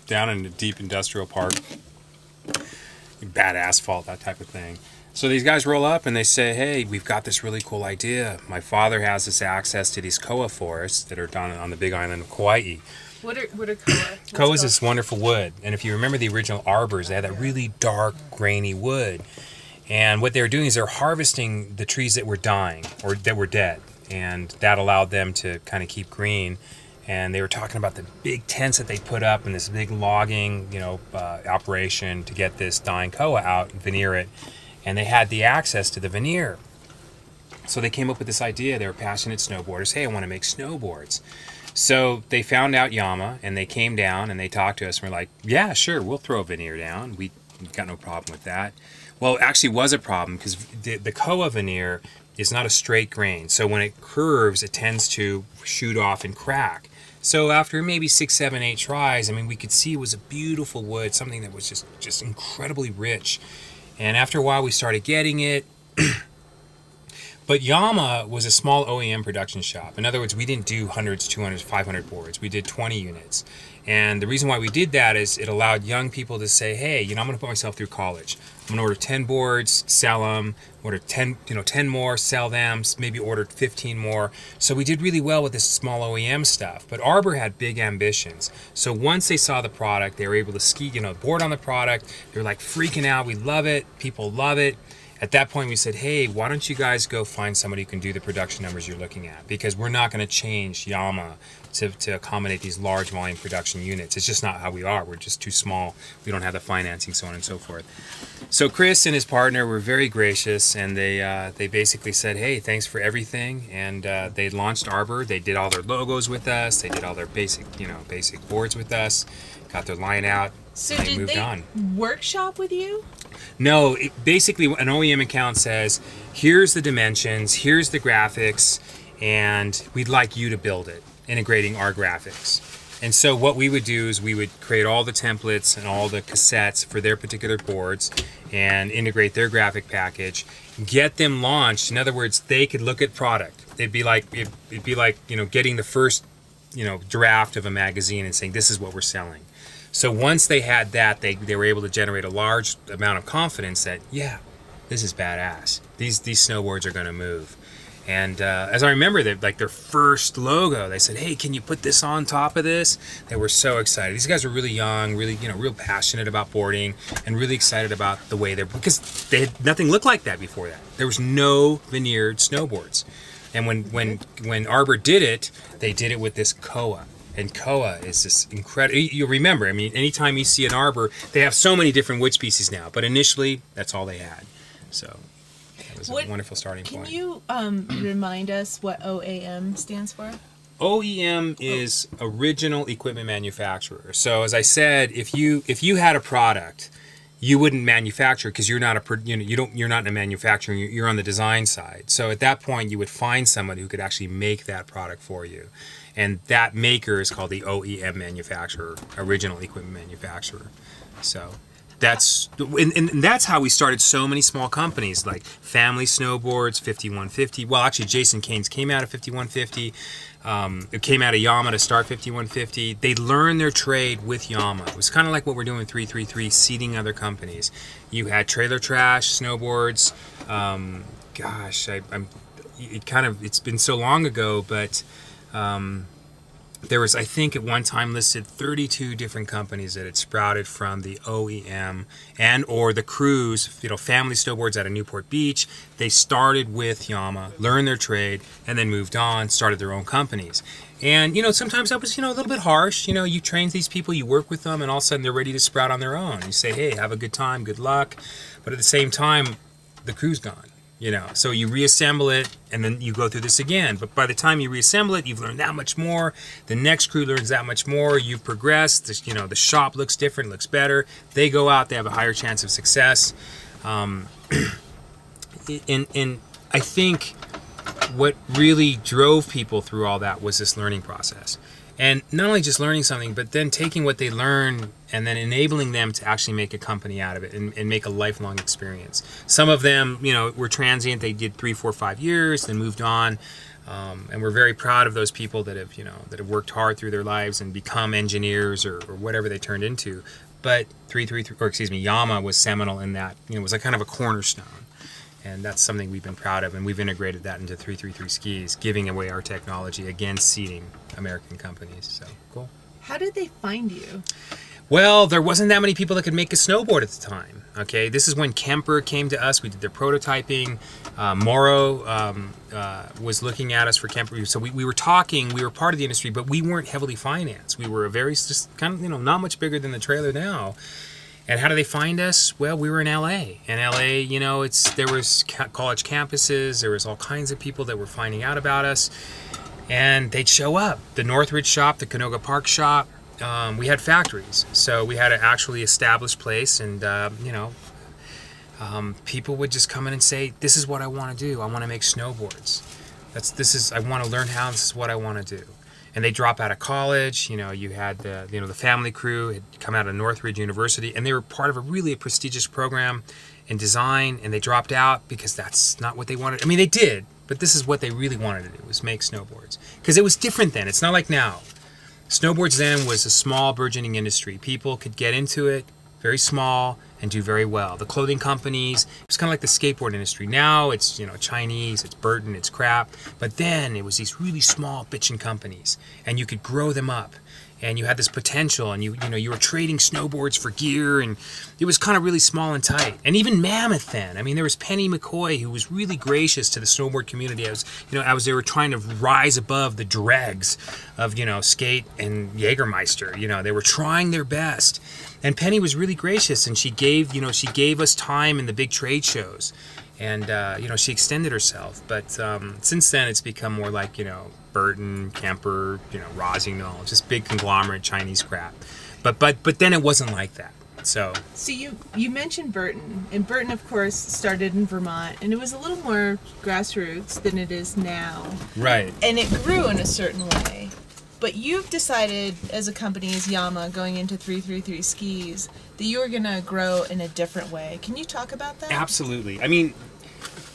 down in a deep industrial park, bad asphalt, that type of thing. So these guys roll up and they say, hey, we've got this really cool idea. My father has this access to these koa forests that are down on the big island of Kauai. What are koa? Koa is this wonderful wood. And if you remember the original arbors, they had that really dark, grainy wood. And what they were doing is they're harvesting the trees that were dying or that were dead. And that allowed them to kind of keep green. And they were talking about the big tents that they put up and this big logging, operation to get this dying koa out and veneer it. And they had the access to the veneer. So they came up with this idea. They were passionate snowboarders. Hey, I want to make snowboards. So they found out Yama, and they came down and they talked to us. And we're like, yeah, sure, we'll throw a veneer down. We've got no problem with that. Well, it actually was a problem because the koa veneer is not a straight grain. So when it curves, it tends to shoot off and crack. So after maybe 6, 7, 8 tries, I mean, we could see it was a beautiful wood, something that was just incredibly rich. And after a while, we started getting it. But Yama was a small OEM production shop. In other words, we didn't do hundreds, 200s, 500 boards. We did 20 units. And the reason why we did that is it allowed young people to say, hey, I'm going to put myself through college. I'm going to order 10 boards, sell them, order 10 more, sell them, maybe order 15 more. So we did really well with this small OEM stuff. But Arbor had big ambitions. So once they saw the product, they were able to ski, board on the product. They were like freaking out. We love it. People love it. At that point, we said, hey, why don't you guys go find somebody who can do the production numbers you're looking at? Because we're not going to change Yama to accommodate these large volume production units. It's just not how we are. We're just too small. We don't have the financing, so on and so forth. So Chris and his partner were very gracious, and they basically said, hey, thanks for everything. And they launched Arbor. They did all their logos with us. They did all their basic boards with us, got their line out, so and they moved on. Workshop with you? No, basically an OEM account says, here's the dimensions, here's the graphics, and we'd like you to build it, integrating our graphics. And so what we would do is we would create all the templates and all the cassettes for their particular boards and integrate their graphic package, get them launched. In other words, they could look at product. It'd be like getting the first, draft of a magazine and saying, this is what we're selling. So once they had that, they were able to generate a large amount of confidence that, yeah, this is badass. These snowboards are going to move. And as I remember, their first logo, they said, hey, can you put this on top of this? They were so excited. These guys were really young, really, real passionate about boarding and really excited about the way because they had nothing looked like that before that. There was no veneered snowboards. And when Arbor did it, they did it with this koa. And koa is this incredible. You remember, I mean, anytime you see an Arbor, they have so many different wood species now. But initially, that's all they had. So that was a wonderful starting point. Can you remind us what OEM stands for? OEM is Original Equipment Manufacturer. So as I said, if you had a product, you wouldn't manufacture because you're not you're not in a manufacturing. You're on the design side. So at that point, you would find someone who could actually make that product for you. And that maker is called the OEM manufacturer, Original Equipment Manufacturer. So that's how we started so many small companies like Family Snowboards, 5150. Well, actually, Jason Keynes came out of 5150. It came out of Yama to start 5150. They learned their trade with Yama. It was kind of like what we're doing with 333, seeding other companies. You had Trailer Trash Snowboards. It's been so long ago, but there was, I think, at one time listed 32 different companies that had sprouted from the OEM or the crews. Family Snowboards out of Newport Beach. They started with Yama, learned their trade, and then moved on, started their own companies. And sometimes that was a little bit harsh. You train these people, you work with them, and all of a sudden they're ready to sprout on their own. You say, hey, have a good time, good luck. But at the same time, the crew's gone. So you reassemble it, and then you go through this again. But by the time you reassemble it, you've learned that much more. The next crew learns that much more. You've progressed. The shop looks different, looks better. They go out, they have a higher chance of success. And I think what really drove people through all that was this learning process. And not only just learning something, but then taking what they learn and then enabling them to actually make a company out of it and make a lifelong experience. Some of them, were transient. They did 3, 4, 5 years, then moved on. And we're very proud of those people that have, that have worked hard through their lives and become engineers or whatever they turned into. But Yama was seminal in that, was a kind of a cornerstone. And that's something we've been proud of, and we've integrated that into 333 Skis, giving away our technology, again, seeding American companies. So, cool. How did they find you? Well, there wasn't that many people that could make a snowboard at the time. Okay, this is when Kemper came to us. We did their prototyping. Morrow was looking at us for Kemper. So we were talking. We were part of the industry, but we weren't heavily financed. We were a very just kind of not much bigger than the trailer now. And how do they find us? Well, we were in LA. And LA, there was college campuses. There was all kinds of people that were finding out about us, and they'd show up. The Northridge shop, the Canoga Park shop. We had factories, so we had an actually established place, and people would just come in and say, "This is what I want to do. I want to make snowboards. I want to learn how. This is what I want to do." And they drop out of college. You had the family crew had come out of Northridge University, and they were part of a really prestigious program in design, and they dropped out because that's not what they wanted. I mean, they did, but this is what they really wanted to do, was make snowboards, because it was different then. It's not like now. Snowboards then was a small burgeoning industry. People could get into it, very small, and do very well. The clothing companies, it was kind of like the skateboard industry. Now it's, Chinese, it's Burton, it's crap. But then it was these really small bitchin' companies, and you could grow them up. And you had this potential, and you were trading snowboards for gear, and it was kind of really small and tight. And even Mammoth then. I mean, there was Penny McCoy, who was really gracious to the snowboard community. They were trying to rise above the dregs of, skate and Jägermeister. They were trying their best. And Penny was really gracious, and she gave us time in the big trade shows. And, she extended herself. But since then, it's become more like, Burton, Kemper, Rossignol, just big conglomerate Chinese crap. But then it wasn't like that. So you mentioned Burton, and Burton, of course, started in Vermont, and it was a little more grassroots than it is now. Right. And it grew in a certain way. But you've decided, as a company, as Yama, going into 333 Skis, that you are going to grow in a different way. Can you talk about that? Absolutely. I mean,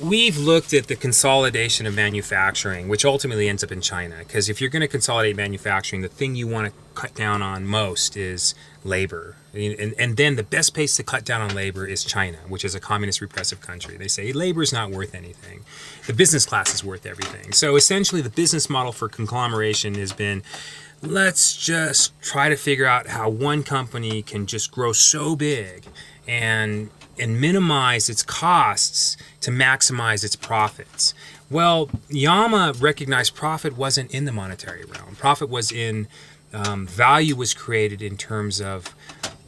we've looked at the consolidation of manufacturing, which ultimately ends up in China. Because if you're going to consolidate manufacturing, the thing you want to cut down on most is labor. And then the best place to cut down on labor is China, which is a communist repressive country. They say labor is not worth anything. The business class is worth everything. So essentially the business model for conglomeration has been, let's just try to figure out how one company can just grow so big and minimize its costs to maximize its profits. Well, Yama recognized profit wasn't in the monetary realm. Profit was in value was created in terms of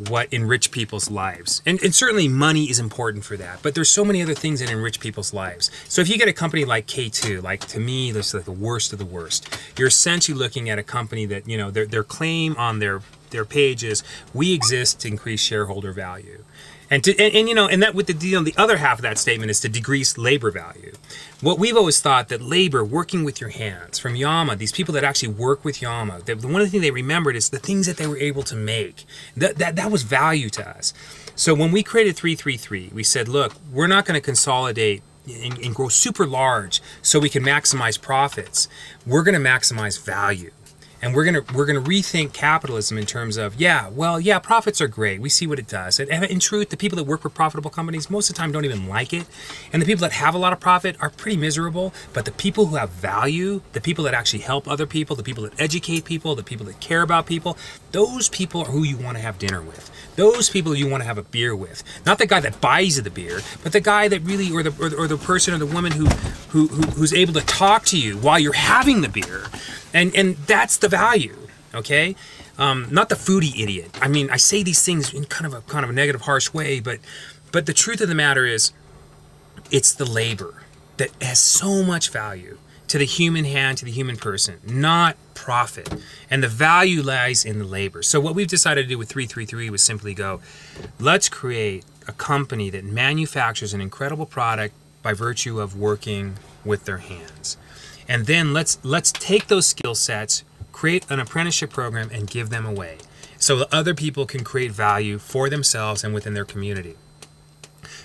what enrich people's lives. And certainly money is important for that, but there's so many other things that enrich people's lives. So if you get a company like K2, like to me, that's like the worst of the worst. You're essentially looking at a company that, their claim on their page is, we exist to increase shareholder value. And that with the other half of that statement is to decrease labor value. What we've always thought, that labor, working with your hands, from Yama, these people that actually work with Yama, one of the things they remembered is the things that they were able to make. That was value to us. So when we created 333, we said, look, we're not going to consolidate and grow super large so we can maximize profits. We're going to maximize value. And we're gonna rethink capitalism in terms of, profits are great. We see what it does. And in truth, the people that work for profitable companies most of the time don't even like it. And the people that have a lot of profit are pretty miserable. But the people who have value, the people that actually help other people, the people that educate people, the people that care about people, those people are who you want to have dinner with. Those people you want to have a beer with. Not the guy that buys you the beer, but the guy that really, or the person or the woman who's able to talk to you while you're having the beer. And that's the value, okay? Not the foodie idiot. I mean, I say these things in kind of a negative, harsh way, but the truth of the matter is, it's the labor that has so much value to the human hand, to the human person, not profit. And the value lies in the labor. So what we've decided to do with 333 was simply go, let's create a company that manufactures an incredible product by virtue of working with their hands. And then let's take those skill sets, create an apprenticeship program, and give them away so that other people can create value for themselves and within their community.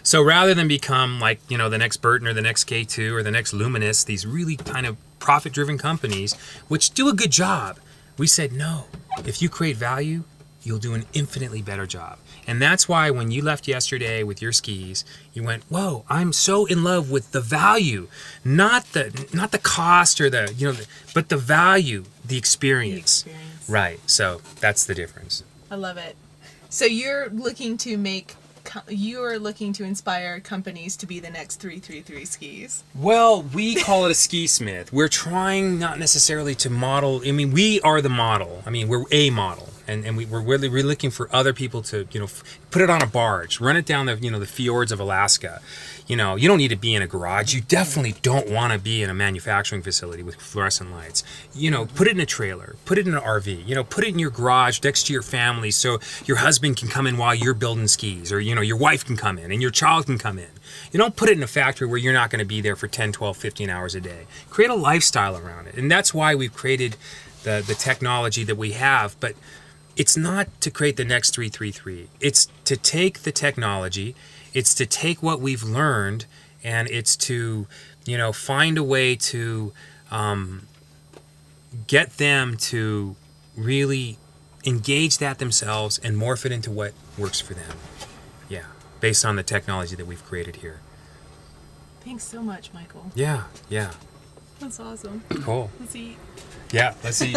So rather than become like, you know, the next Burton or the next K2 or the next Luminous, these really kind of profit-driven companies, which do a good job, we said, no, if you create value, you'll do an infinitely better job. And that's why when you left yesterday with your skis, you went, whoa, I'm so in love with the value, not the cost or the, you know, but the value, the experience. Right. So that's the difference. I love it. So you're looking to inspire companies to be the next 333 skis. Well, we call it a ski smith. We're trying not necessarily to model. I mean, we are the model. I mean, we're a model. And we're really looking for other people to, you know, put it on a barge, run it down the, you know, the fjords of Alaska. You know, you don't need to be in a garage. You definitely don't want to be in a manufacturing facility with fluorescent lights. You know, put it in a trailer, put it in an RV, you know, put it in your garage next to your family so your husband can come in while you're building skis, or, you know, your wife can come in and your child can come in. You don't put it in a factory where you're not going to be there for 10, 12, 15 hours a day. Create a lifestyle around it. And that's why we've created the technology that we have. But it's not to create the next 333. It's to take the technology, it's to take what we've learned, and it's to, you know, find a way to get them to really engage that themselves and morph it into what works for them. Yeah, based on the technology that we've created here. Thanks so much, Michael. Yeah, yeah. That's awesome. Cool. Let's eat. Yeah, let's eat.